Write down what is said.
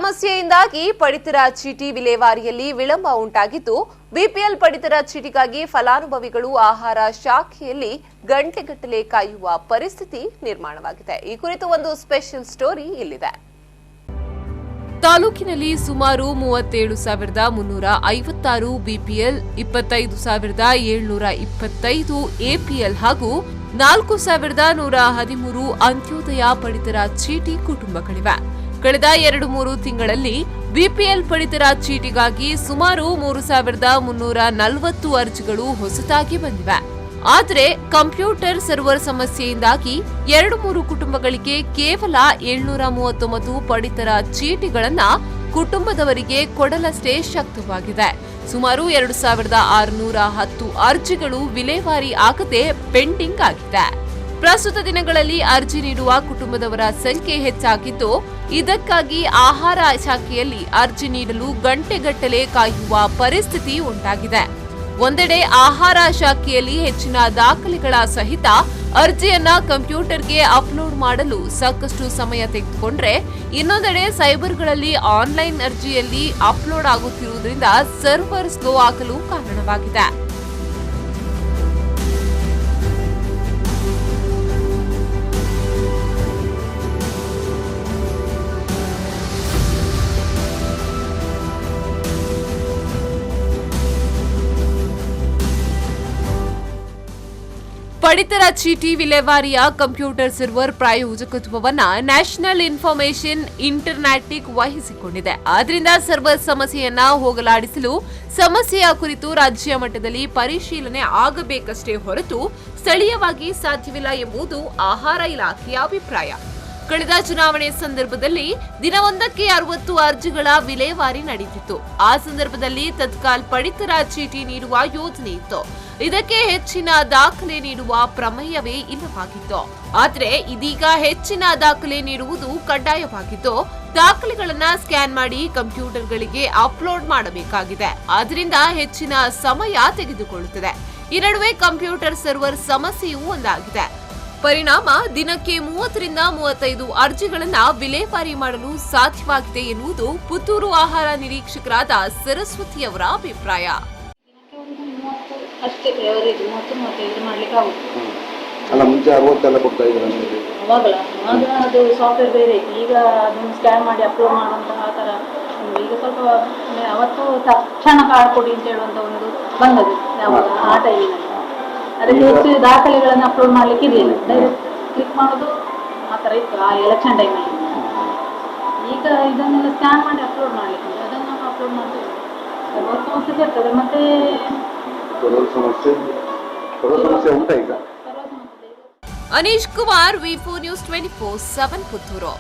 ಸಮಸ್ಯೆಯಿಂದಾಗಿ ಪಡಿತರ ಚೀಟಿ ವಿಲೇವಾರಿಯಲ್ಲಿ ವಿಳಂಬ ಉಂಟಾಗಿದ್ದು ಬಿಪಿಎಲ್ ಪಡಿತರ ಚೀಟಿಗಾಗಿ ಫಲಾನುಭವಿಗಳು ಆಹಾರ ಶಾಖೆಯಲ್ಲಿ ಗಂಟೆಗಟ್ಟಲೆ ಕಾಯುವ ಪರಿಸ್ಥಿತಿ ನಿರ್ಮಾಣವಾಗಿದೆ. ಈ ಕುರಿತು ಒಂದು ಸ್ಪೆಷಲ್ ಸ್ಟೋರಿ ಇಲ್ಲಿದೆ. ತಾಲೂಕಿನಲ್ಲಿ ಸುಮಾರು 37,356 ಬಿಪಿಎಲ್, 25,725 ಎಪಿಎಲ್ ಹಾಗೂ 4,113 ಅಂತ್ಯೋದಯ ಪಡಿತರ ಚೀಟಿ ಕುಟುಂಬಗಳಿವೆ. ಕಳೆದ 2-3 ತಿಂಗಳಲ್ಲಿ ಬಿಪಿಎಲ್ ಪಡಿತರ ಚೀಟಿಗಾಗಿ ಸುಮಾರು 3,340 ಅರ್ಜಿಗಳು ಹೊಸತಾಗಿ ಬಂದಿವೆ. ಆದರೆ ಕಂಪ್ಯೂಟರ್ ಸರ್ವರ್ ಸಮಸ್ಯೆಯಿಂದಾಗಿ 2-3 ಕುಟುಂಬಗಳಿಗೆ ಕೇವಲ 739 ಪಡಿತರ ಚೀಟಿಗಳನ್ನ ಕುಟುಂಬದವರಿಗೆ ಕೊಡಲಷ್ಟೇ ಶಕ್ತವಾಗಿದೆ. ಸುಮಾರು 2,610 ಅರ್ಜಿಗಳು ವಿಲೇವಾರಿ ಆಗದೆ ಪೆಂಡಿಂಗ್ ಆಗಿದೆ. ಪ್ರಸ್ತುತ ದಿನಗಳಲ್ಲಿ ಅರ್ಜಿ ನೀಡುವ ಕುಟುಂಬದವರ ಸಂಖ್ಯೆ ಹೆಚ್ಚಾಗಿದ್ದು, ಇದಕ್ಕಾಗಿ ಆಹಾರ ಶಾಖೆಯಲ್ಲಿ ಅರ್ಜಿ ನೀಡಲು ಗಂಟೆಗಟ್ಟಲೆ ಕಾಯುವ ಪರಿಸ್ಥಿತಿ ಉಂಟಾಗಿದೆ. ಒಂದೆಡೆ ಆಹಾರ ಶಾಖೆಯಲ್ಲಿ ಹೆಚ್ಚಿನ ದಾಖಲೆಗಳ ಸಹಿತ ಅರ್ಜಿಯನ್ನ ಕಂಪ್ಯೂಟರ್ಗೆ ಅಪ್ಲೋಡ್ ಮಾಡಲು ಸಾಕಷ್ಟು ಸಮಯ ತೆಗೆದುಕೊಂಡ್ರೆ, ಇನ್ನೊಂದೆಡೆ ಸೈಬರ್ಗಳಲ್ಲಿ ಆನ್ಲೈನ್ ಅರ್ಜಿಯಲ್ಲಿ ಅಪ್ಲೋಡ್ ಆಗುತ್ತಿರುವುದರಿಂದ ಸರ್ವರ್ ಸ್ಲೋ ಆಗಲು ಕಾರಣವಾಗಿದೆ. ಪಡಿತರ ಚೀಟಿ ವಿಲೇವಾರಿಯ ಕಂಪ್ಯೂಟರ್ ಸರ್ವರ್ ಪ್ರಾಯೋಜಕತ್ವವನ್ನು ನ್ಯಾಷನಲ್ ಇನ್ಫಾರ್ಮೇಷನ್ ಇಂಟರ್ನೆಟಿಕ್ ವಹಿಸಿಕೊಂಡಿದೆ. ಆದ್ದರಿಂದ ಸರ್ವರ್ ಸಮಸ್ಯೆಯನ್ನ ಹೋಗಲಾಡಿಸಲು ಸಮಸ್ಯೆಯ ಕುರಿತು ರಾಜ್ಯ ಮಟ್ಟದಲ್ಲಿ ಪರಿಶೀಲನೆ ಆಗಬೇಕಷ್ಟೇ ಹೊರತು ಸ್ಥಳೀಯವಾಗಿ ಸಾಧ್ಯವಿಲ್ಲ ಎಂಬುದು ಆಹಾರ ಇಲಾಖೆಯ ಅಭಿಪ್ರಾಯ. ಕಳೆದ ಚುನಾವಣೆ ಸಂದರ್ಭದಲ್ಲಿ ದಿನವೊಂದಕ್ಕೆ 60 ಅರ್ಜಿಗಳ ವಿಲೇವಾರಿ ನಡೆದಿತ್ತು. ಆ ಸಂದರ್ಭದಲ್ಲಿ ತತ್ಕಾಲ್ ಪಡಿತರ ಚೀಟಿ ನೀಡುವ ಯೋಜನೆ ಇತ್ತು. ಇದಕ್ಕೆ ಹೆಚ್ಚಿನ ದಾಖಲೆ ನೀಡುವ ಪ್ರಮೇಯವೇ ಇಲ್ಲವಾಗಿತ್ತು. ಆದರೆ ಇದೀಗ ಹೆಚ್ಚಿನ ದಾಖಲೆ ನೀಡುವುದು ಕಡ್ಡಾಯವಾಗಿದ್ದು, ದಾಖಲೆಗಳನ್ನ ಸ್ಕ್ಯಾನ್ ಮಾಡಿ ಕಂಪ್ಯೂಟರ್ಗಳಿಗೆ ಅಪ್ಲೋಡ್ ಮಾಡಬೇಕಾಗಿದೆ. ಆದ್ದರಿಂದ ಹೆಚ್ಚಿನ ಸಮಯ ತೆಗೆದುಕೊಳ್ಳುತ್ತದೆ. ಈ ನಡುವೆ ಕಂಪ್ಯೂಟರ್ ಸರ್ವರ್ ಸಮಸ್ಯೆಯೂ ಒಂದಾಗಿದೆ. ಪರಿಣಾಮ ದಿನಕ್ಕೆ 30ರಿಂದ 35 ಅರ್ಜಿಗಳನ್ನ ವಿಲೇವಾರಿ ಮಾಡಲು ಸಾಧ್ಯವಾಗಿದೆ ಎನ್ನುವುದು ಪುತ್ತೂರು ಆಹಾರ ನಿರೀಕ್ಷಕರಾದ ಸರಸ್ವತಿಯವರ ಅಭಿಪ್ರಾಯ. ಅಷ್ಟೇ ಅವರೇಜ್ 30-35 ಮಾಡ್ಲಿಕ್ಕೆ ಆಗುತ್ತೆ. ಅಲ್ಲ, ಮುಂಚೆ 60 ಎಲ್ಲ ಕೊಡ್ತಾ ಇದ್ರು ಅಂತ ಅವಾಗಲ್ಲ. ಆಗ ಅದು ಸಾಫ್ಟ್ವೇರ್ ಬೇರೆ ಇತ್ತು. ಈಗ ಅದನ್ನು ಸ್ಕ್ಯಾನ್ ಮಾಡಿ ಅಪ್ಲೋಡ್ ಮಾಡುವಂತಹ ಆ ಥರ ಈಗ ಸ್ವಲ್ಪ ಅವತ್ತು ತಕ್ಷಣ ಕಾರ್ಡ್ ಕೊಡಿ ಅಂತ ಹೇಳುವಂಥ ಒಂದು ಬಂದದ್ದು ಯಾವಾಗ ಆ ಟೈಮಿನಲ್ಲಿ. ಅದಕ್ಕೆ ಹೆಚ್ಚು ದಾಖಲೆಗಳನ್ನು ಅಪ್ಲೋಡ್ ಮಾಡ್ಲಿಕ್ಕೆ ಇರಲಿಲ್ಲ. ಡೈರೆಕ್ಟ್ ಕ್ಲಿಕ್ ಮಾಡೋದು ಆ ಥರ ಇತ್ತು ಆ ಎಲೆಕ್ಷನ್ ಟೈಮಲ್ಲಿ. ಈಗ ಇದನ್ನೆಲ್ಲ ಸ್ಕ್ಯಾನ್ ಮಾಡಿ ಅಪ್ಲೋಡ್ ಮಾಡಲಿಕ್ಕೆ ಅದನ್ನು ನಾವು ಅಪ್ಲೋಡ್ ಮಾಡ್ತೀವಿ. ಸ್ವಲ್ಪ ಸಮಸ್ಯೆ ಇರ್ತದೆ. ಮತ್ತೆ ಸಮಸ್ಯೆ ಉಂಟಾ ಈಗ? ಅನೀಶ್ ಕುಮಾರ್, ವಿ4 ನ್ಯೂಸ್ 24/7 ಪುತ್ತೂರು.